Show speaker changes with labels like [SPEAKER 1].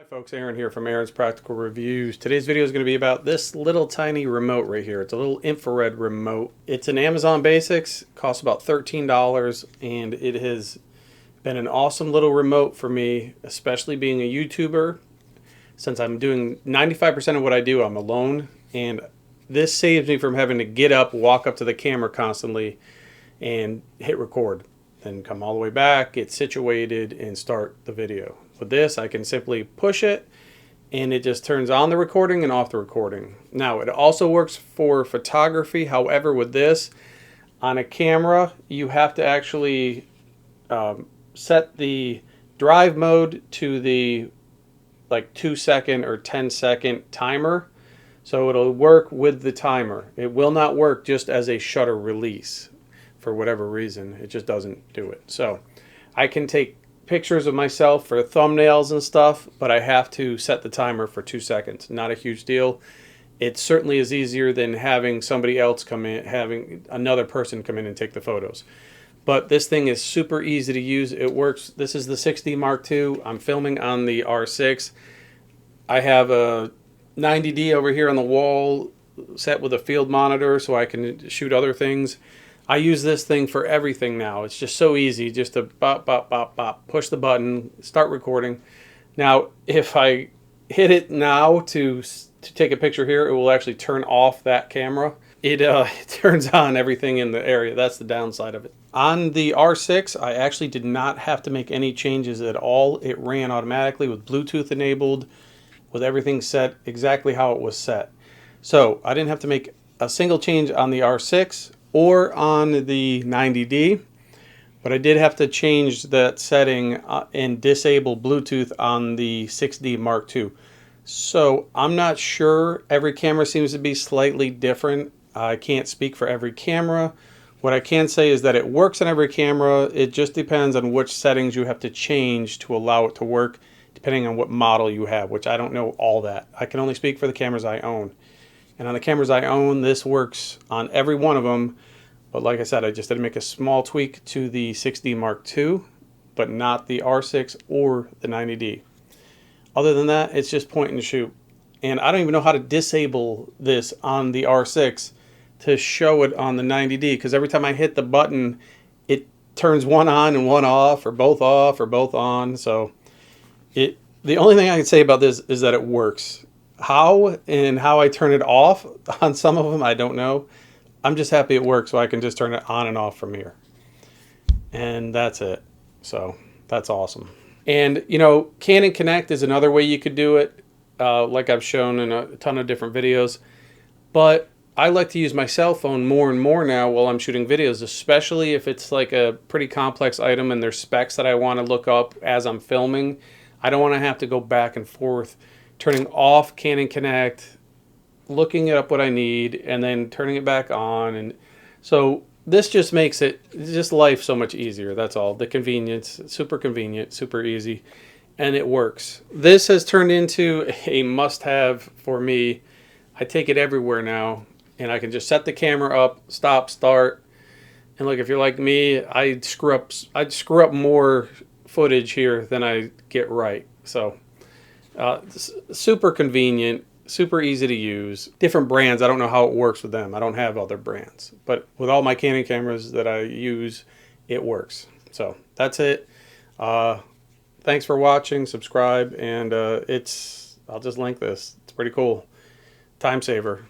[SPEAKER 1] Folks, Aaron here from Aaron's Practical Reviews. Today's video is going to be about this little tiny remote right here. It's a little infrared remote. It's an Amazon Basics, costs about $13, and it has been an awesome little remote for me, especially being a YouTuber. Since I'm doing 95% of what I do, I'm alone, and this saves me from having to get up, walk up to the camera constantly, and hit record. Then come all the way back, get situated, and start the video. With this, I can simply push it, and it just turns on the recording and off the recording. Now, it also works for photography. However, with this, on a camera, you have to actually set the drive mode to the 2-second or 10-second timer. So it'll work with the timer. It will not work just as a shutter release. For whatever reason, it just doesn't do it. So I can take pictures of myself for thumbnails and stuff, but I have to set the timer for 2 seconds. Not a huge deal. It certainly is easier than having somebody else come in, having another person come in and take the photos. But this thing is super easy to use. It works. This is the 6D Mark II. I'm filming on the R6. I have a 90D over here on the wall set with a field monitor so I can shoot other things. I use this thing for everything now. It's just so easy, just to bop, bop, bop, bop, push the button, start recording. Now, if I hit it now to take a picture here, it will actually turn off that camera. It turns on everything in the area. That's the downside of it. On the R6, I actually did not have to make any changes at all. It ran automatically with Bluetooth enabled, with everything set exactly how it was set. So I didn't have to make a single change on the R6 or on the 90D, but I did have to change that setting and disable Bluetooth on the 6D Mark II. So I'm not sure. Every camera seems to be slightly different. I can't speak for every camera. What I can say is that it works on every camera. It just depends on which settings you have to change to allow it to work, depending on what model you have, which I don't know all that. I can only speak for the cameras I own. And on the cameras I own, this works on every one of them. But like I said, I just had to make a small tweak to the 6D Mark II, but not the R6 or the 90D. Other than that, it's just point and shoot. And I don't even know how to disable this on the R6 to show it on the 90D, because every time I hit the button, it turns one on and one off, or both on. So the only thing I can say about this is that it works. How I turn it off on some of them, I don't know. I'm just happy it works, so I can just turn it on and off from here. And that's it. So that's awesome. And, you know, Canon Connect is another way you could do it, like I've shown in a ton of different videos. But I like to use my cell phone more and more now while I'm shooting videos, especially if it's like a pretty complex item and there's specs that I want to look up as I'm filming. I don't want to have to go back and forth turning off Canon Connect, looking up what I need, and then turning it back on. And so this just makes life so much easier. That's all. The convenience, super convenient, super easy, and it works. This has turned into a must-have for me. I take it everywhere now, and I can just set the camera up, stop, start. And look, if you're like me, I'd screw up more footage here than I get right. So super convenient, super easy to use. Different brands, I don't know how it works with them. I don't have other brands. But with all my Canon cameras that I use, it works. So that's it. Thanks for watching. Subscribe. And I'll just link this. It's pretty cool. Time saver.